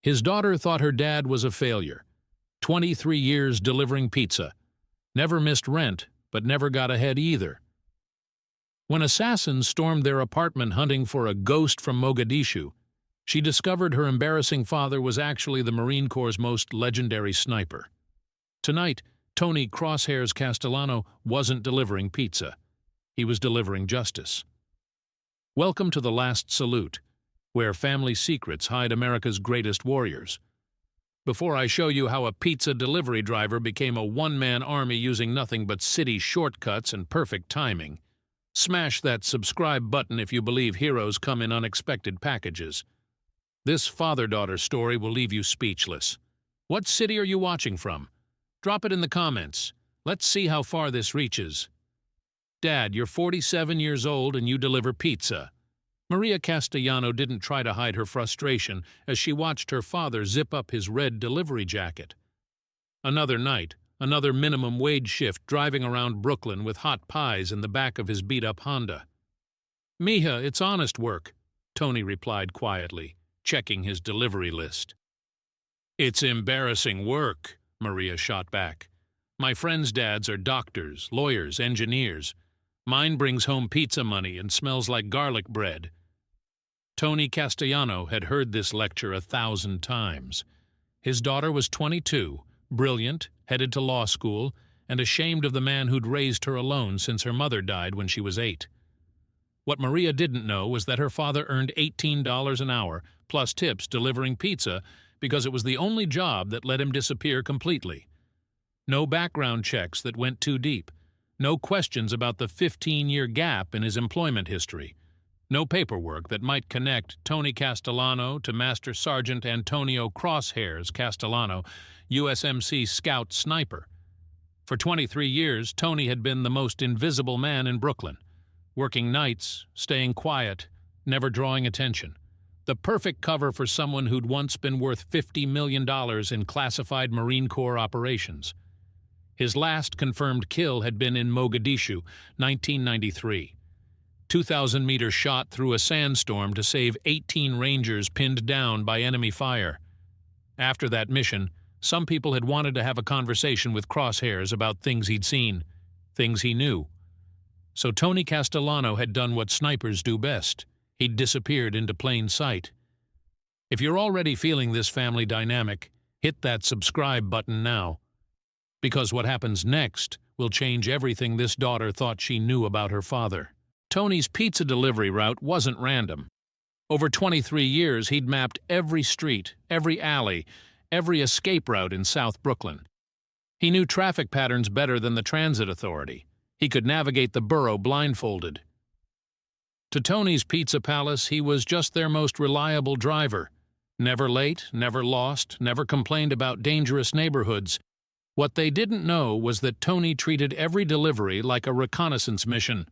His daughter thought her dad was a failure. 23 years delivering pizza. Never missed rent, but never got ahead either. When assassins stormed their apartment hunting for a ghost from Mogadishu, she discovered her embarrassing father was actually the Marine Corps' most legendary sniper. Tonight, Tony Crosshairs Castellano wasn't delivering pizza. He was delivering justice. Welcome to The Last Salute, where family secrets hide America's greatest warriors. Before I show you how a pizza delivery driver became a one-man army using nothing but city shortcuts and perfect timing, smash that subscribe button if you believe heroes come in unexpected packages. This father-daughter story will leave you speechless. What city are you watching from? Drop it in the comments. Let's see how far this reaches. Dad, you're 47 years old and you deliver pizza. Maria Castellano didn't try to hide her frustration as she watched her father zip up his red delivery jacket. Another night, another minimum wage shift driving around Brooklyn with hot pies in the back of his beat-up Honda. Mija, it's honest work, Tony replied quietly, checking his delivery list. It's embarrassing work, Maria shot back. My friends' dads are doctors, lawyers, engineers. Mine brings home pizza money and smells like garlic bread. Tony Castellano had heard this lecture 1,000 times. His daughter was 22, brilliant, headed to law school, and ashamed of the man who'd raised her alone since her mother died when she was 8. What Maria didn't know was that her father earned $18 an hour, plus tips delivering pizza, because it was the only job that let him disappear completely. No background checks that went too deep. No questions about the 15-year gap in his employment history. No paperwork that might connect Tony Castellano to Master Sergeant Antonio Crosshairs Castellano, USMC Scout Sniper. For 23 years, Tony had been the most invisible man in Brooklyn, working nights, staying quiet, never drawing attention. The perfect cover for someone who'd once been worth $50 million in classified Marine Corps operations. His last confirmed kill had been in Mogadishu, 1993. 2,000-meter shot through a sandstorm to save 18 Rangers pinned down by enemy fire. After that mission, some people had wanted to have a conversation with Crosshairs about things he'd seen, things he knew. So Tony Castellano had done what snipers do best. He'd disappeared into plain sight. If you're already feeling this family dynamic, hit that subscribe button now. Because what happens next will change everything this daughter thought she knew about her father. Tony's pizza delivery route wasn't random. Over 23 years, he'd mapped every street, every alley, every escape route in South Brooklyn. He knew traffic patterns better than the transit authority. He could navigate the borough blindfolded. To Tony's Pizza Palace, he was just their most reliable driver. Never late, never lost, never complained about dangerous neighborhoods. What they didn't know was that Tony treated every delivery like a reconnaissance mission.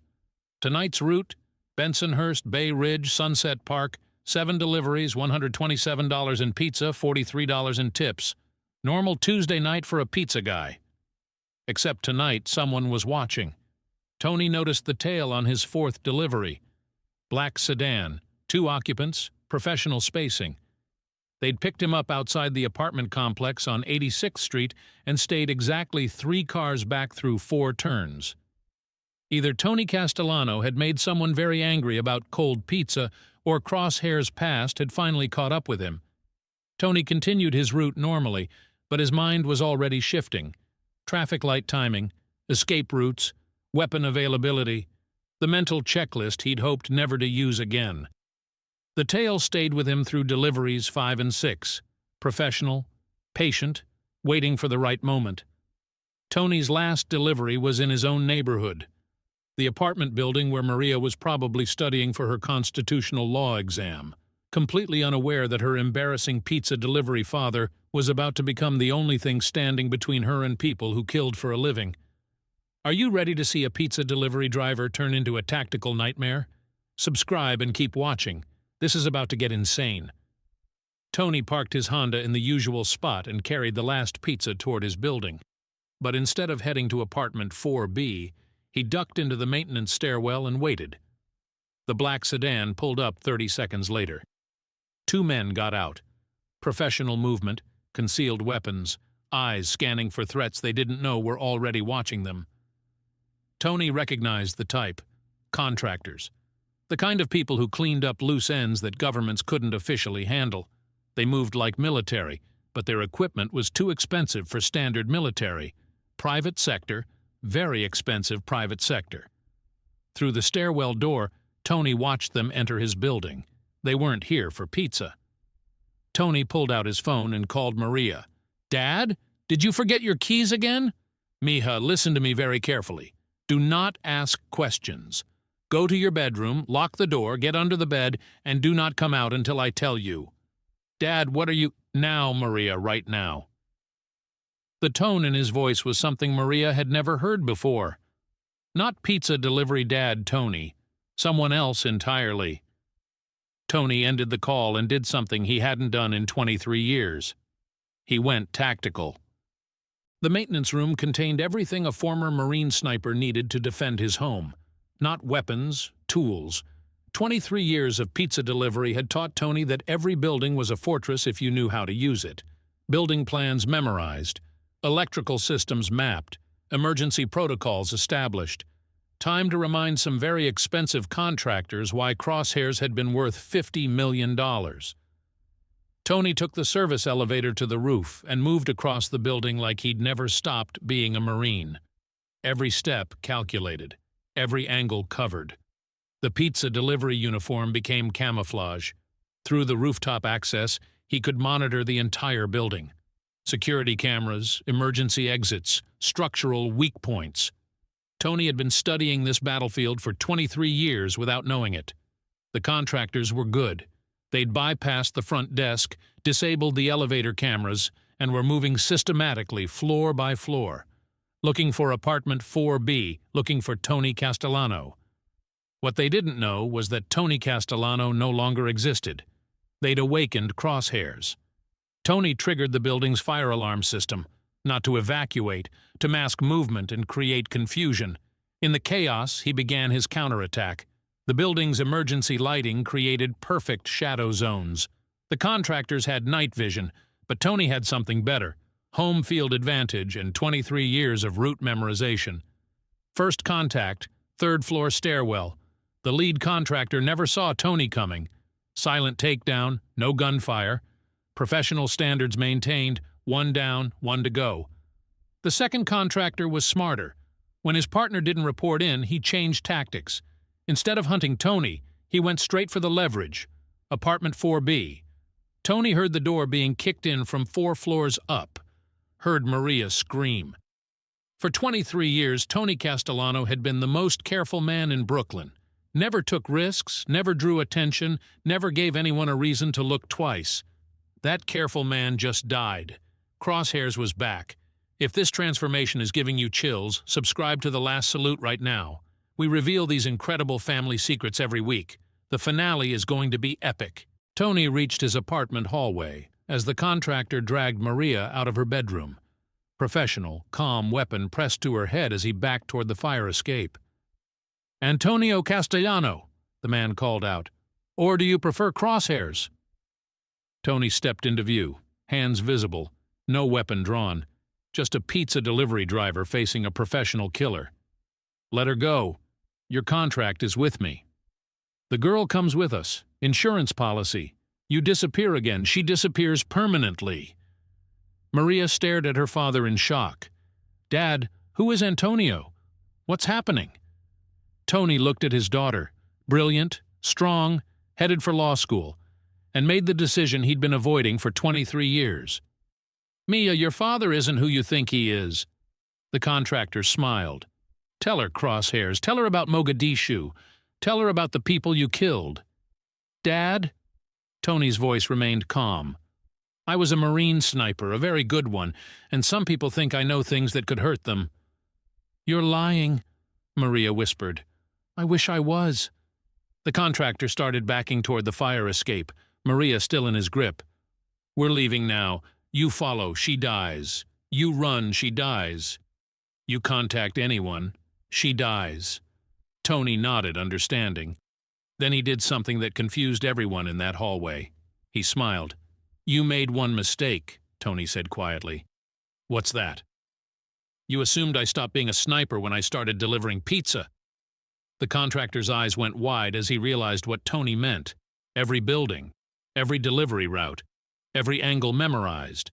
Tonight's route, Bensonhurst, Bay Ridge, Sunset Park, 7 deliveries, $127 in pizza, $43 in tips. Normal Tuesday night for a pizza guy. Except tonight, someone was watching. Tony noticed the tail on his 4th delivery. Black sedan, 2 occupants, professional spacing. They'd picked him up outside the apartment complex on 86th Street and stayed exactly 3 cars back through 4 turns. Either Tony Castellano had made someone very angry about cold pizza, or Crosshairs' past had finally caught up with him. Tony continued his route normally, but his mind was already shifting. Traffic light timing, escape routes, weapon availability, the mental checklist he'd hoped never to use again. The tale stayed with him through deliveries 5 and 6, professional, patient, waiting for the right moment. Tony's last delivery was in his own neighborhood, the apartment building where Maria was probably studying for her constitutional law exam, completely unaware that her embarrassing pizza delivery father was about to become the only thing standing between her and people who killed for a living. Are you ready to see a pizza delivery driver turn into a tactical nightmare? Subscribe and keep watching. This is about to get insane. Tony parked his Honda in the usual spot and carried the last pizza toward his building. But instead of heading to apartment 4B, he ducked into the maintenance stairwell and waited. The black sedan pulled up 30 seconds later. 2 men got out. Professional movement, concealed weapons, eyes scanning for threats they didn't know were already watching them. Tony recognized the type: contractors. The kind of people who cleaned up loose ends that governments couldn't officially handle. They moved like military, but their equipment was too expensive for standard military. Private sector, very expensive private sector. Through the stairwell door, Tony watched them enter his building. They weren't here for pizza. Tony pulled out his phone and called Maria. "Dad, did you forget your keys again?" "Mija, listen to me very carefully. Do not ask questions. Go to your bedroom, lock the door, get under the bed, and do not come out until I tell you." "Dad, what are you—" "Now, Maria, right now." The tone in his voice was something Maria had never heard before. Not pizza delivery dad Tony, someone else entirely. Tony ended the call and did something he hadn't done in 23 years. He went tactical. The maintenance room contained everything a former Marine sniper needed to defend his home. Not weapons, tools. 23 years of pizza delivery had taught Tony that every building was a fortress if you knew how to use it. Building plans memorized. Electrical systems mapped. Emergency protocols established. Time to remind some very expensive contractors why Crosshairs had been worth $50 million. Tony took the service elevator to the roof and moved across the building like he'd never stopped being a Marine. Every step calculated. Every angle covered. The pizza delivery uniform became camouflage. Through the rooftop access, he could monitor the entire building. Security cameras, emergency exits, structural weak points. Tony had been studying this battlefield for 23 years without knowing it. The contractors were good. They'd bypassed the front desk, disabled the elevator cameras, and were moving systematically floor by floor. Looking for apartment 4B, looking for Tony Castellano. What they didn't know was that Tony Castellano no longer existed. They'd awakened Crosshairs. Tony triggered the building's fire alarm system, not to evacuate, to mask movement and create confusion. In the chaos, he began his counterattack. The building's emergency lighting created perfect shadow zones. The contractors had night vision, but Tony had something better: home field advantage and 23 years of route memorization. First contact, third-floor stairwell. The lead contractor never saw Tony coming. Silent takedown, no gunfire. Professional standards maintained, one down, one to go. The second contractor was smarter. When his partner didn't report in, he changed tactics. Instead of hunting Tony, he went straight for the leverage. Apartment 4B. Tony heard the door being kicked in from 4 floors up. Heard Maria scream. For 23 years, Tony Castellano had been the most careful man in Brooklyn. Never took risks, never drew attention, never gave anyone a reason to look twice. That careful man just died. Crosshairs was back. If this transformation is giving you chills, subscribe to The Last Salute right now. We reveal these incredible family secrets every week. The finale is going to be epic. Tony reached his apartment hallway as the contractor dragged Maria out of her bedroom. Professional, calm weapon pressed to her head as he backed toward the fire escape. "Antonio Castellano," the man called out. "Or do you prefer Crosshairs?" Tony stepped into view, hands visible, no weapon drawn, just a pizza delivery driver facing a professional killer. "Let her go. Your contract is with me." "The girl comes with us. Insurance policy. You disappear again, she disappears permanently." Maria stared at her father in shock. "Dad, who is Antonio? What's happening?" Tony looked at his daughter, brilliant, strong, headed for law school, and made the decision he'd been avoiding for 23 years. "Mia, your father isn't who you think he is." The contractor smiled. "Tell her, Crosshairs. Tell her about Mogadishu. Tell her about the people you killed." "Dad?" Tony's voice remained calm. "I was a Marine sniper, a very good one, and some people think I know things that could hurt them." "You're lying," Maria whispered. "I wish I was." The contractor started backing toward the fire escape, Maria still in his grip. "We're leaving now. You follow, she dies. You run, she dies. You contact anyone, she dies." Tony nodded, understanding. Then he did something that confused everyone in that hallway. He smiled. "You made one mistake," Tony said quietly. "What's that?" "You assumed I stopped being a sniper when I started delivering pizza." The contractor's eyes went wide as he realized what Tony meant. Every building, every delivery route, every angle memorized.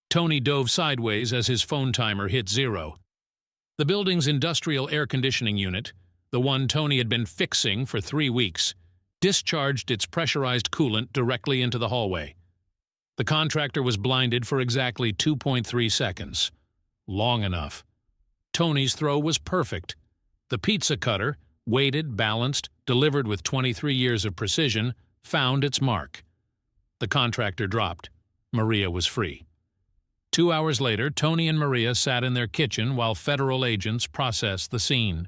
Tony dove sideways as his phone timer hit 0. The building's industrial air conditioning unit, the one Tony had been fixing for 3 weeks, discharged its pressurized coolant directly into the hallway. The contractor was blinded for exactly 2.3 seconds. Long enough. Tony's throw was perfect. The pizza cutter, weighted, balanced, delivered with 23 years of precision, found its mark. The contractor dropped. Maria was free. 2 hours later, Tony and Maria sat in their kitchen while federal agents processed the scene.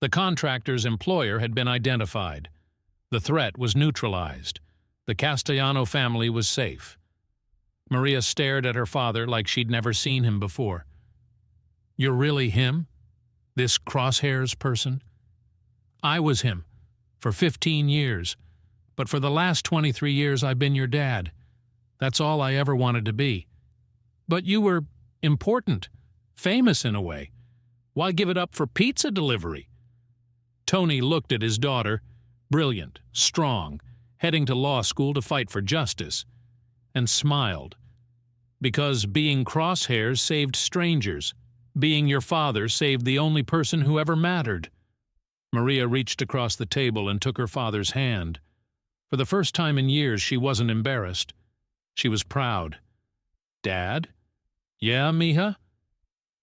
The contractor's employer had been identified. The threat was neutralized. The Castellano family was safe. Maria stared at her father like she'd never seen him before. "You're really him? This Crosshairs person?" "I was him. For 15 years. But for the last 23 years I've been your dad. That's all I ever wanted to be. But you were important. Famous in a way. Why give it up for pizza delivery?" Tony looked at his daughter, brilliant, strong, heading to law school to fight for justice, and smiled. Because being Crosshairs saved strangers. Being your father saved the only person who ever mattered. Maria reached across the table and took her father's hand. For the first time in years, she wasn't embarrassed. She was proud. "Dad?" "Yeah, mija?"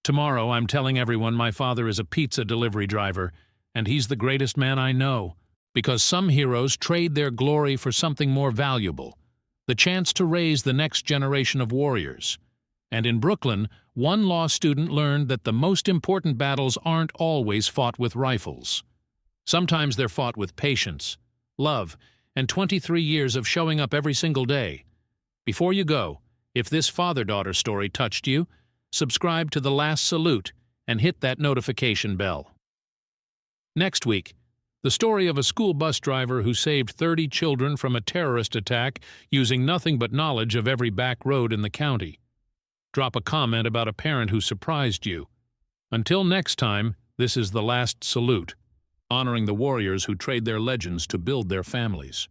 "Tomorrow I'm telling everyone my father is a pizza delivery driver, and he's the greatest man I know, because some heroes trade their glory for something more valuable, the chance to raise the next generation of warriors. And in Brooklyn, one law student learned that the most important battles aren't always fought with rifles. Sometimes they're fought with patience, love, and 23 years of showing up every single day. Before you go, if this father-daughter story touched you, subscribe to The Last Salute and hit that notification bell. Next week, the story of a school bus driver who saved 30 children from a terrorist attack using nothing but knowledge of every back road in the county. Drop a comment about a parent who surprised you. Until next time, this is The Last Salute, honoring the warriors who trade their legends to build their families.